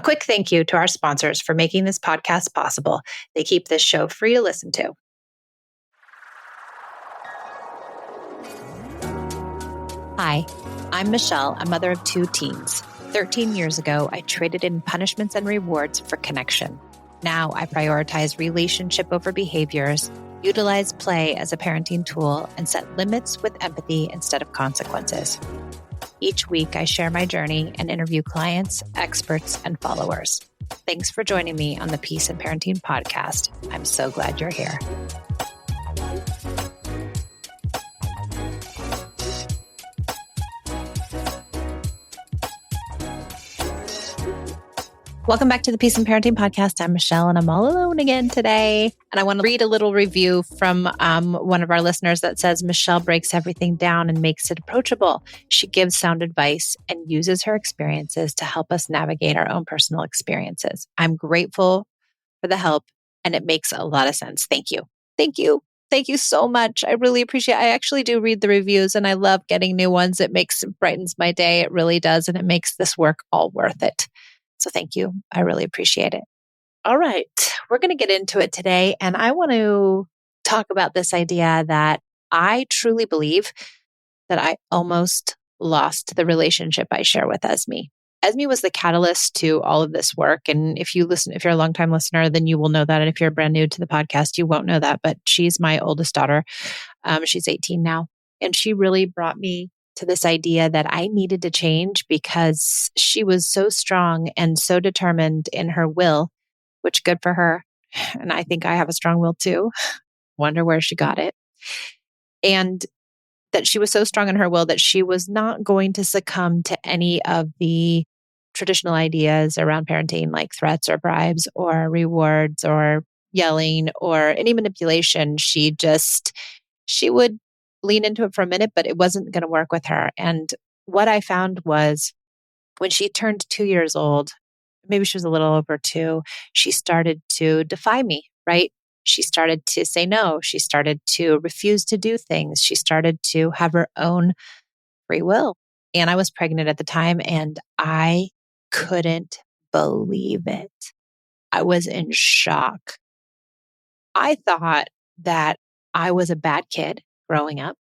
quick thank you to our sponsors for making this podcast possible. They keep this show free to listen to. Hi, I'm Michelle, a mother of 2 teens. 13 years ago, I traded in punishments and rewards for connection. Now I prioritize relationship over behaviors, utilize play as a parenting tool, and set limits with empathy instead of consequences. Each week, I share my journey and interview clients, experts, and followers. Thanks for joining me on the Peace and Parenting podcast. I'm so glad you're here. Welcome back to the Peace and Parenting podcast. I'm Michelle, and I'm all alone again today. And I want to read a little review from one of our listeners that says, Michelle breaks everything down and makes it approachable. She gives sound advice and uses her experiences to help us navigate our own personal experiences. I'm grateful for the help, and it makes a lot of sense. Thank you. Thank you. Thank you so much. I really appreciate it. I actually do read the reviews, and I love getting new ones. It brightens my day. It really does. And it makes this work all worth it. So thank you. I really appreciate it. All right. We're going to get into it today. And I want to talk about this idea that I truly believe that I almost lost the relationship I share with Esme. Esme was the catalyst to all of this work. And if you're a a longtime listener, then you will know that. And if you're brand new to the podcast, you won't know that. But she's my oldest daughter. She's 18 now. And she really brought me to this idea that I needed to change because she was so strong and so determined in her will, which good for her. And I think I have a strong will too. Wonder where she got it. And that she was so strong in her will that she was not going to succumb to any of the traditional ideas around parenting, like threats or bribes or rewards or yelling or any manipulation. She would lean into it for a minute, but it wasn't going to work with her. And what I found was when she turned 2 years old, maybe she was a little over 2, she started to defy me, right? She started to say no. She started to refuse to do things. She started to have her own free will. And I was pregnant at the time, and I couldn't believe it. I was in shock. I thought that I was a bad kid growing up.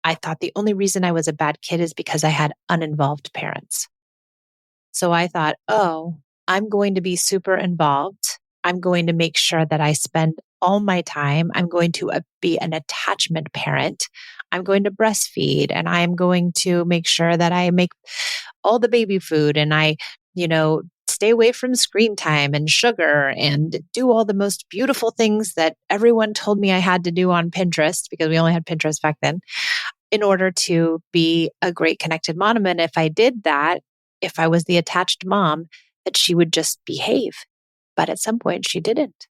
I thought the only reason I was a bad kid is because I had uninvolved parents. So I thought, I'm going to be super involved. I'm going to make sure that I spend all my time. I'm going to be an attachment parent. I'm going to breastfeed, and I'm going to make sure that I make all the baby food, and I, stay away from screen time and sugar and do all the most beautiful things that everyone told me I had to do on Pinterest, because we only had Pinterest back then, in order to be a great connected mom. And if I did that, if I was the attached mom, that she would just behave. But at some point she didn't.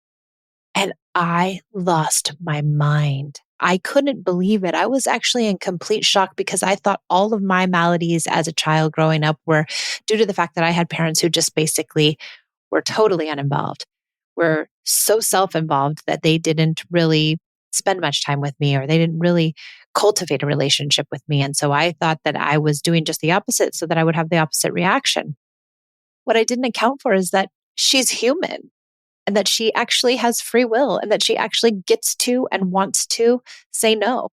And I lost my mind. I couldn't believe it. I was actually in complete shock because I thought all of my maladies as a child growing up were due to the fact that I had parents who just basically were totally uninvolved, were so self-involved that they didn't really spend much time with me, or they didn't really cultivate a relationship with me. And so I thought that I was doing just the opposite so that I would have the opposite reaction. What I didn't account for is that she's human, and that she actually has free will, and that she actually gets to and wants to say no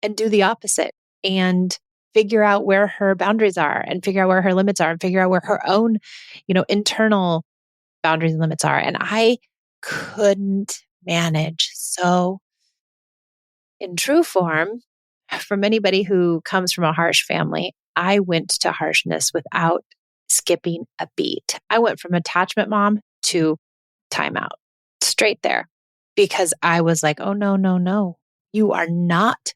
and do the opposite and figure out where her boundaries are, and figure out where her limits are, and figure out where her own, internal boundaries and limits are. And I couldn't manage. So in true form, from anybody who comes from a harsh family, I went to harshness without skipping a beat. I went from attachment mom to timeout, straight there, because I was like, oh, no, no, no. You are not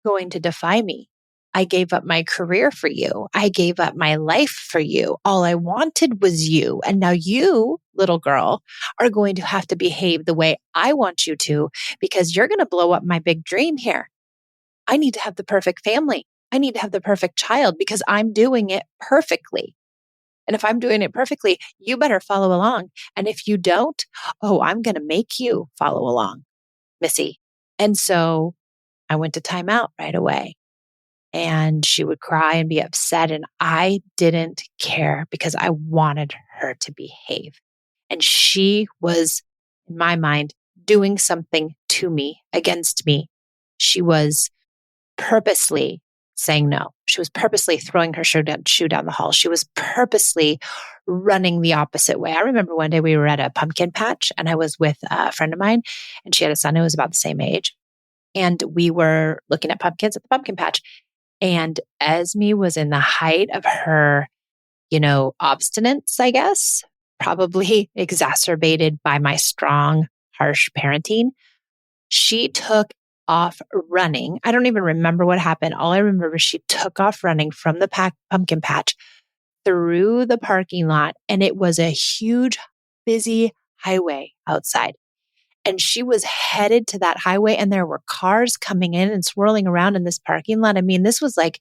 going to defy me. I gave up my career for you. I gave up my life for you. All I wanted was you. And now you, little girl, are going to have to behave the way I want you to, because you're going to blow up my big dream here. I need to have the perfect family. I need to have the perfect child because I'm doing it perfectly. And if I'm doing it perfectly, you better follow along. And if you don't, I'm going to make you follow along, Missy. And so I went to timeout right away. And she would cry and be upset. And I didn't care because I wanted her to behave. And she was, in my mind, doing something to me, against me. She was purposely saying no. She was purposely throwing her shoe down the hall. She was purposely running the opposite way. I remember one day we were at a pumpkin patch and I was with a friend of mine and she had a son who was about the same age. And we were looking at pumpkins at the pumpkin patch. And Esme was in the height of her, obstinance, I guess, probably exacerbated by my strong, harsh parenting. She took off running. I don't even remember what happened. All I remember is she took off running from the pumpkin patch through the parking lot. And it was a huge, busy highway outside. And she was headed to that highway and there were cars coming in and swirling around in this parking lot. I mean, this was like,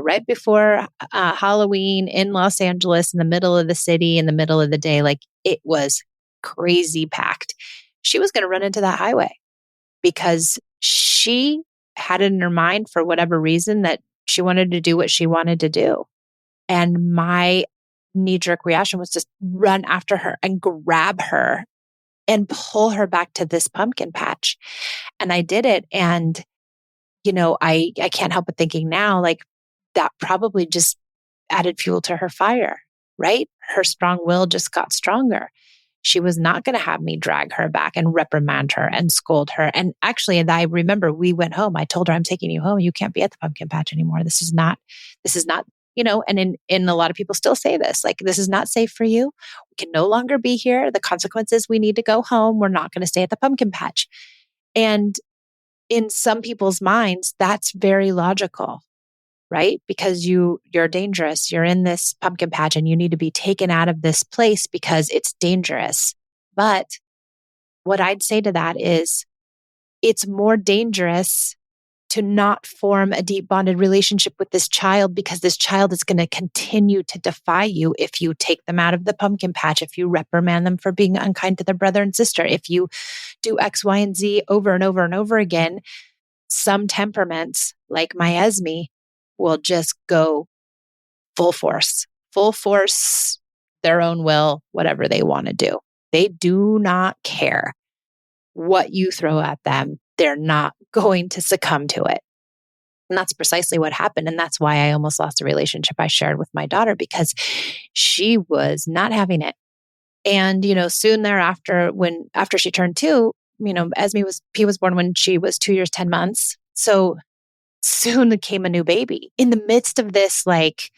right before Halloween in Los Angeles, in the middle of the city, in the middle of the day. Like it was crazy packed. She was going to run into that highway because she had it in her mind for whatever reason that she wanted to do what she wanted to do. And my knee-jerk reaction was just run after her and grab her and pull her back to this pumpkin patch. And I did it. And, I can't help but thinking now, like that probably just added fuel to her fire, right? Her strong will just got stronger. She was not going to have me drag her back and reprimand her and scold her. And actually, and I remember we went home. I told her, I'm taking you home. You can't be at the pumpkin patch anymore. This is not, and in a lot of people still say this, like, this is not safe for you. We can no longer be here. The consequences, we need to go home. We're not going to stay at the pumpkin patch. And in some people's minds, that's very logical, right? Because you're dangerous. You're in this pumpkin patch and you need to be taken out of this place because it's dangerous. But what I'd say to that is it's more dangerous to not form a deep bonded relationship with this child because this child is going to continue to defy you if you take them out of the pumpkin patch, if you reprimand them for being unkind to their brother and sister, if you do X, Y, and Z over and over and over again. Some temperaments, like my Esme, will just go full force, their own will, whatever they want to do. They do not care what you throw at them. They're not going to succumb to it. And that's precisely what happened. And that's why I almost lost a relationship I shared with my daughter because she was not having it. And, soon thereafter, after she turned 2, Esme was born when she was 2 years, 10 months. So soon came a new baby in the midst of this like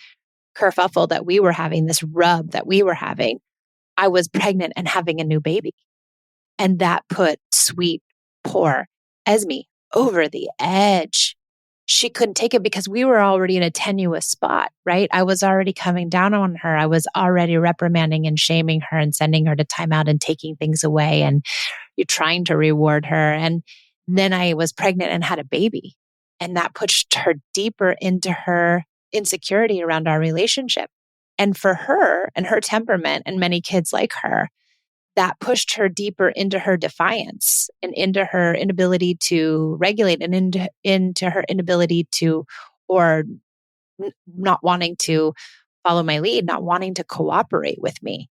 kerfuffle that we were having, this rub that we were having. I was pregnant and having a new baby. And that put sweet, poor Esme over the edge. She couldn't take it because we were already in a tenuous spot, right? I was already coming down on her. I was already reprimanding and shaming her and sending her to timeout and taking things away. And you're trying to reward her. And then I was pregnant and had a baby. And that pushed her deeper into her insecurity around our relationship. And for her and her temperament and many kids like her, that pushed her deeper into her defiance and into her inability to regulate and into her inability to, or not wanting to follow my lead, not wanting to cooperate with me.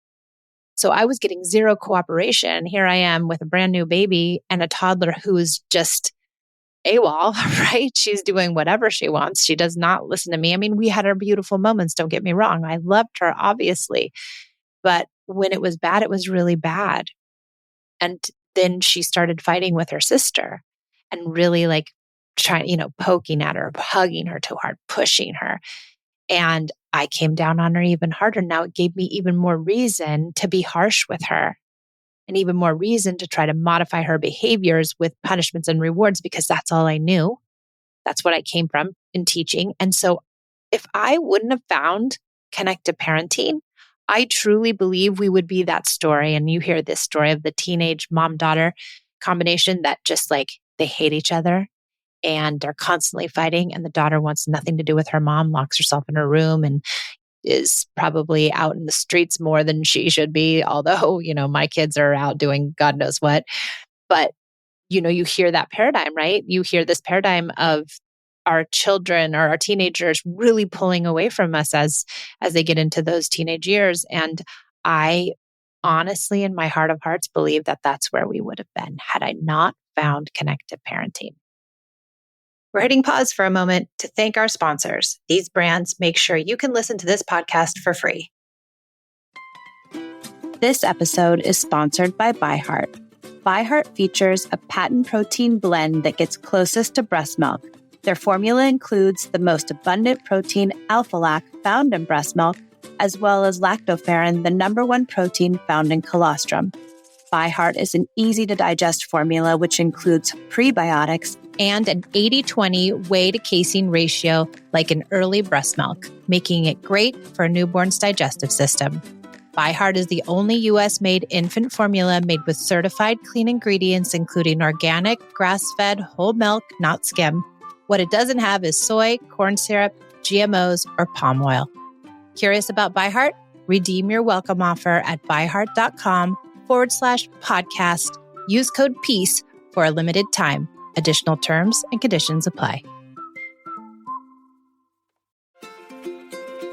So I was getting zero cooperation. Here I am with a brand new baby and a toddler who is just AWOL, right? She's doing whatever she wants. She does not listen to me. I mean, we had our beautiful moments. Don't get me wrong. I loved her, obviously. But when it was bad, it was really bad. And then she started fighting with her sister and really like trying, poking at her, hugging her too hard, pushing her. And I came down on her even harder. Now it gave me even more reason to be harsh with her and even more reason to try to modify her behaviors with punishments and rewards because that's all I knew. That's what I came from in teaching. And so if I wouldn't have found connected parenting, I truly believe we would be that story. And you hear this story of the teenage mom-daughter combination that just like they hate each other and they're constantly fighting. And the daughter wants nothing to do with her mom, locks herself in her room and is probably out in the streets more than she should be. Although, my kids are out doing God knows what. But, you hear that paradigm, right? You hear this paradigm of our children or our teenagers really pulling away from us as they get into those teenage years. And I honestly, in my heart of hearts, believe that that's where we would have been had I not found connected parenting. We're hitting pause for a moment to thank our sponsors. These brands make sure you can listen to this podcast for free. This episode is sponsored by ByHeart. ByHeart features a patent protein blend that gets closest to breast milk. Their formula includes the most abundant protein, alpha-lac, found in breast milk, as well as lactoferrin, the number one protein found in colostrum. ByHeart is an easy-to-digest formula which includes prebiotics and an 80-20 whey to casein ratio like in early breast milk, making it great for a newborn's digestive system. ByHeart is the only U.S.-made infant formula made with certified clean ingredients, including organic, grass-fed, whole milk, not skim. What it doesn't have is soy, corn syrup, GMOs, or palm oil. Curious about ByHeart? Redeem your welcome offer at byheart.com/podcast. Use code PEACE for a limited time. Additional terms and conditions apply.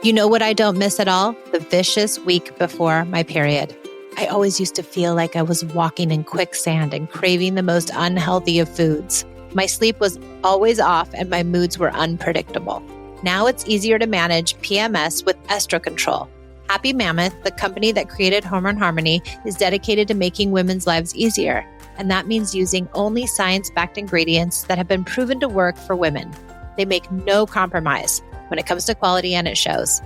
You know what I don't miss at all? The vicious week before my period. I always used to feel like I was walking in quicksand and craving the most unhealthy of foods. My sleep was always off and my moods were unpredictable. Now it's easier to manage PMS with Estrocontrol. Happy Mammoth, the company that created Hormone Harmony, is dedicated to making women's lives easier. And that means using only science-backed ingredients that have been proven to work for women. They make no compromise when it comes to quality, and it shows.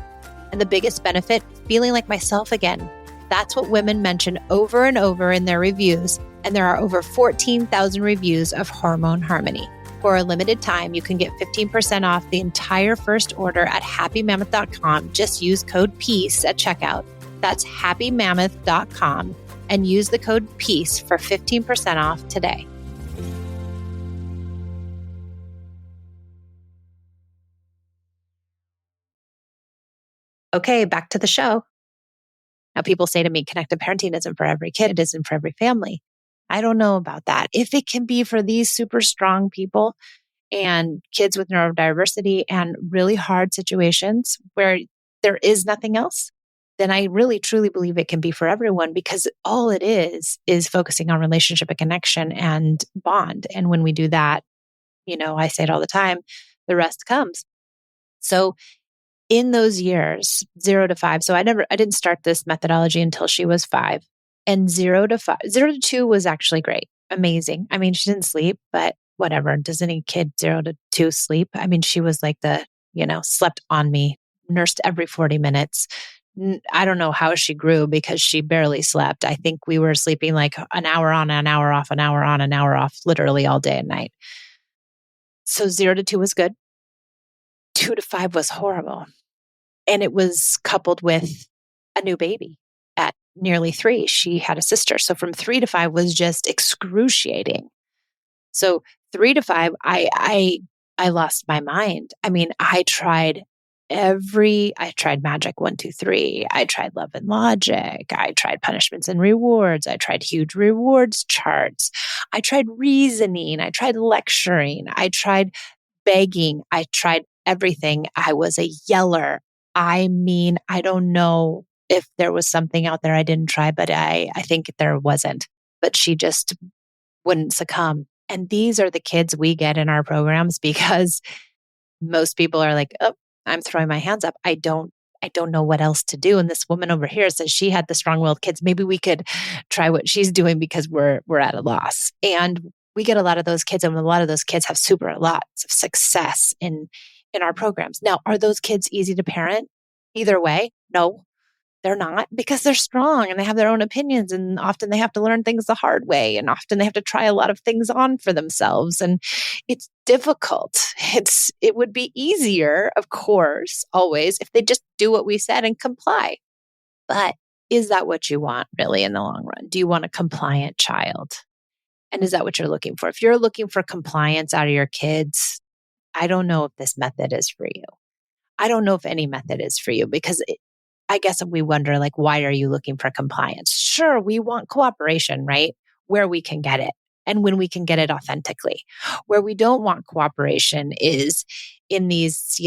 And the biggest benefit, feeling like myself again. That's what women mention over and over in their reviews. And there are over 14,000 reviews of Hormone Harmony. For a limited time, you can get 15% off the entire first order at happymammoth.com. Just use code PEACE at checkout. That's happymammoth.com and use the code PEACE for 15% off today. Okay, back to the show. Now, people say to me, connected parenting isn't for every kid. It isn't for every family. I don't know about that. If it can be for these super strong people and kids with neurodiversity and really hard situations where there is nothing else, then I really truly believe it can be for everyone, because all it is focusing on relationship and connection and bond. And when we do that, I say it all the time, the rest comes. So in those years, 0 to 5, so I didn't start this methodology until she was 5. And 0 to 2 was actually great. Amazing. I mean, she didn't sleep, but whatever. Does any kid 0 to 2 sleep? I mean, she was like slept on me, nursed every 40 minutes. I don't know how she grew because she barely slept. I think we were sleeping like an hour on, an hour off, an hour on, an hour off, literally all day and night. So 0 to 2 was good. 2 to 5 was horrible. And it was coupled with a new baby at nearly 3. She had a sister. So from 3 to 5 was just excruciating. So 3 to 5, I lost my mind. I mean, I tried magic 1, 2, 3. I tried love and logic. I tried punishments and rewards. I tried huge rewards charts. I tried reasoning. I tried lecturing. I tried begging. I tried everything. I was a yeller. I mean, I don't know if there was something out there I didn't try, but I think there wasn't. But she just wouldn't succumb. And these are the kids we get in our programs, because most people are like, oh, I'm throwing my hands up. I don't know what else to do. And this woman over here says she had the strong-willed kids. Maybe we could try what she's doing because we're at a loss. And we get a lot of those kids, and a lot of those kids have lots of success in our programs. Now, are those kids easy to parent? Either way, no, they're not, because they're strong and they have their own opinions, and often they have to learn things the hard way, and often they have to try a lot of things on for themselves, and it's difficult. It would be easier, of course, always, if they just do what we said and comply. But is that what you want really in the long run? Do you want a compliant child? And is that what you're looking for? If you're looking for compliance out of your kids, I don't know if this method is for you. I don't know if any method is for you, because I guess we wonder, like, why are you looking for compliance? Sure, we want cooperation, right? Where we can get it and when we can get it authentically. Where we don't want cooperation is in these,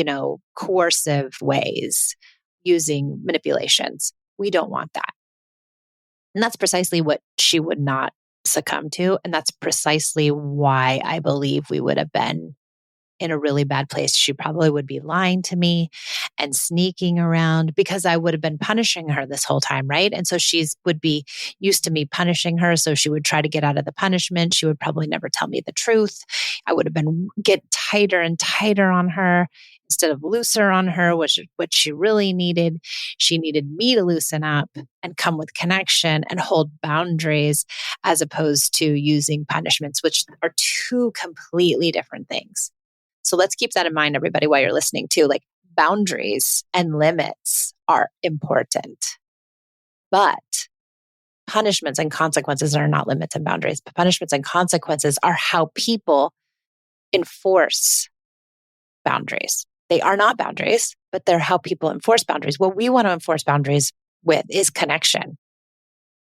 coercive ways, using manipulations. We don't want that. And that's precisely what she would not succumb to. And that's precisely why I believe we would have been in a really bad place. She probably would be lying to me and sneaking around because I would have been punishing her this whole time, right? And so she's would be used to me punishing her. So she would try to get out of the punishment. She would probably never tell me the truth. I would have been get tighter and tighter on her instead of looser on her, which what she really needed. She needed me to loosen up and come with connection and hold boundaries as opposed to using punishments, which are two completely different things. So let's keep that in mind, everybody, while you're listening too. Like boundaries and limits are important, but punishments and consequences are not limits and boundaries. But punishments and consequences are how people enforce boundaries. They are not boundaries, but they're how people enforce boundaries. What we want to enforce boundaries with is connection,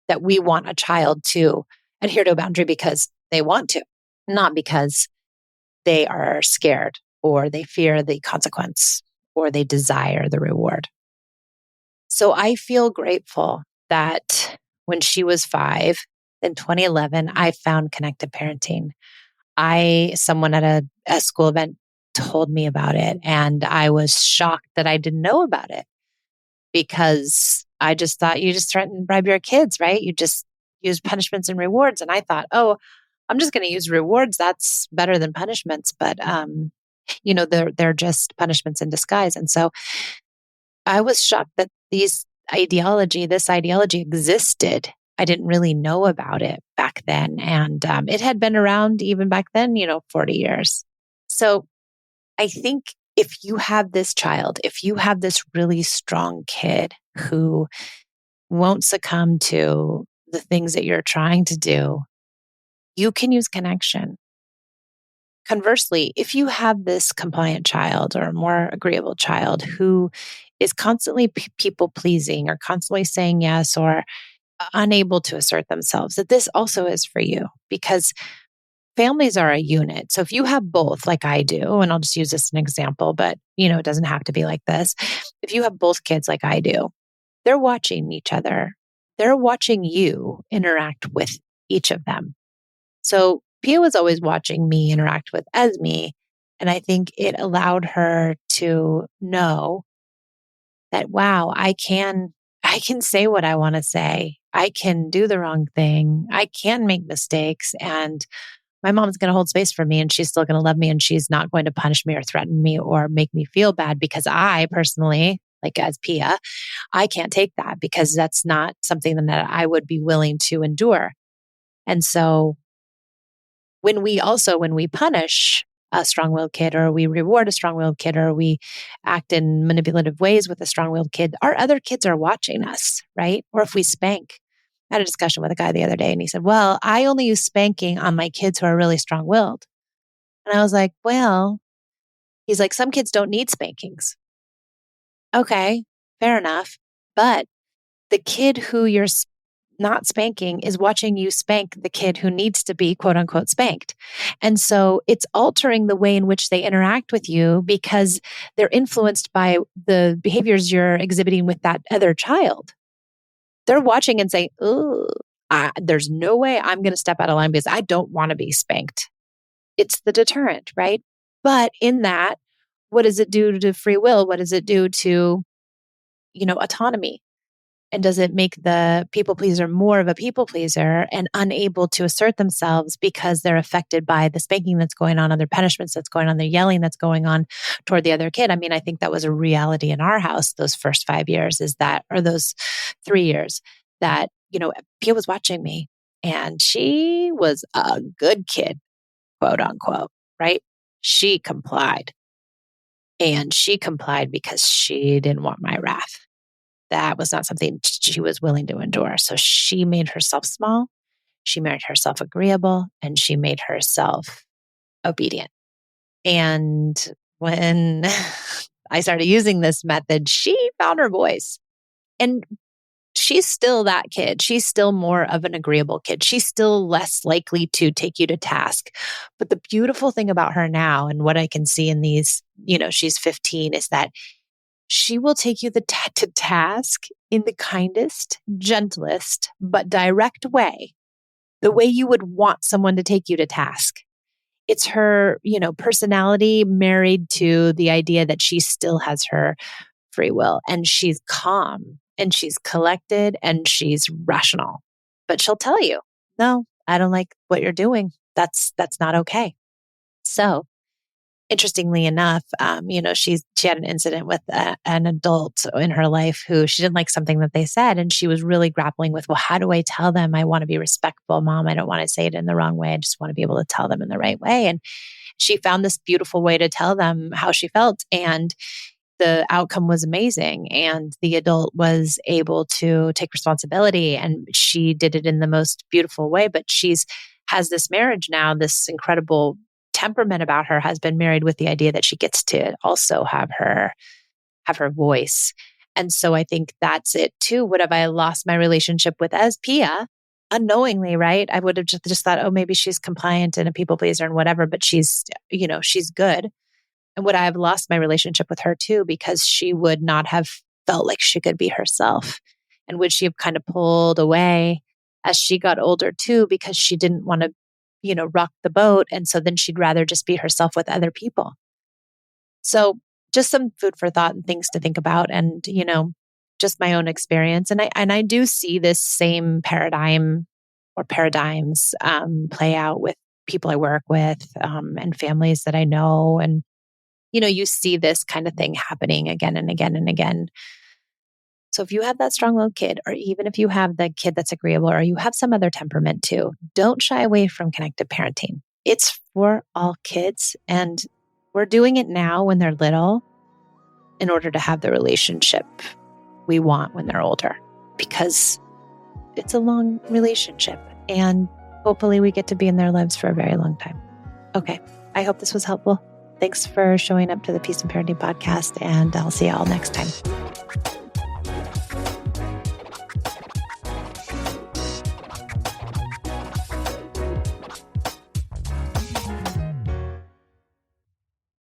that we want a child to adhere to a boundary because they want to, not because they are scared or they fear the consequence or they desire the reward. So I feel grateful that when she was 5 in 2011, I found connected parenting. Someone at a school event told me about it, and I was shocked that I didn't know about it because I just thought you just threaten and bribe your kids, right? You just use punishments and rewards. And I thought, oh, I'm just going to use rewards. That's better than punishments. But, they're just punishments in disguise. And so I was shocked that this ideology existed. I didn't really know about it back then. And it had been around even back then, 40 years. So I think if you have this child, if you have this really strong kid who won't succumb to the things that you're trying to do, you can use connection. Conversely, if you have this compliant child or a more agreeable child who is constantly people pleasing or constantly saying yes or unable to assert themselves, that this also is for you because families are a unit. So if you have both, like I do, and I'll just use this as an example, but it doesn't have to be like this. If you have both kids like I do, they're watching each other. They're watching you interact with each of them. So Pia was always watching me interact with Esme. And I think it allowed her to know that, wow, I can say what I want to say. I can do the wrong thing. I can make mistakes. And my mom's going to hold space for me and she's still going to love me and she's not going to punish me or threaten me or make me feel bad because I personally, like as Pia, I can't take that because that's not something that I would be willing to endure. And so when we punish a strong-willed kid or we reward a strong-willed kid or we act in manipulative ways with a strong-willed kid, our other kids are watching us, right? Or if we spank. I had a discussion with a guy the other day and he said, well, I only use spanking on my kids who are really strong-willed. And I was like, well, he's like, some kids don't need spankings. Okay, fair enough. But the kid who you're not spanking is watching you spank the kid who needs to be quote unquote spanked. And so it's altering the way in which they interact with you because they're influenced by the behaviors you're exhibiting with that other child. They're watching and saying, oh, there's no way I'm going to step out of line because I don't want to be spanked. It's the deterrent, right? But in that, what does it do to free will? What does it do to, autonomy? And does it make the people pleaser more of a people pleaser and unable to assert themselves because they're affected by the spanking that's going on, other punishments that's going on, the yelling that's going on toward the other kid? I mean, I think that was a reality in our house those first 5 years or those 3 years that, Pia was watching me and she was a good kid, quote unquote, right? She complied. And she complied because she didn't want my wrath. That was not something she was willing to endure. So she made herself small, she made herself agreeable, and she made herself obedient. And when I started using this method, she found her voice. And she's still that kid. She's still more of an agreeable kid. She's still less likely to take you to task. But the beautiful thing about her now, and what I can see in these, she's 15, is that she will take you to task in the kindest, gentlest, but direct way, the way you would want someone to take you to task. It's her, personality married to the idea that she still has her free will and she's calm and she's collected and she's rational. But she'll tell you, no, I don't like what you're doing. That's not okay. So interestingly enough, she had an incident with an adult in her life who she didn't like something that they said. And she was really grappling with, well, how do I tell them? I want to be respectful, Mom. I don't want to say it in the wrong way. I just want to be able to tell them in the right way. And she found this beautiful way to tell them how she felt. And the outcome was amazing. And the adult was able to take responsibility and she did it in the most beautiful way. But has this marriage now, this incredible temperament about her, has been married with the idea that she gets to also have her voice. And so I think that's it too. Would have I lost my relationship with Pia unknowingly, right? I would have just thought, oh, maybe she's compliant and a people pleaser and whatever, but she's good. And would I have lost my relationship with her too, because she would not have felt like she could be herself? And would she have kind of pulled away as she got older too, because she didn't want to, rock the boat. And so then she'd rather just be herself with other people. So just some food for thought and things to think about. And, just my own experience. And I do see this same paradigm or paradigms play out with people I work with and families that I know. And, you see this kind of thing happening again and again and again. So if you have that strong-willed kid, or even if you have the kid that's agreeable, or you have some other temperament too, don't shy away from connected parenting. It's for all kids. And we're doing it now when they're little in order to have the relationship we want when they're older, because it's a long relationship and hopefully we get to be in their lives for a very long time. Okay. I hope this was helpful. Thanks for showing up to the Peace and Parenting podcast, and I'll see you all next time.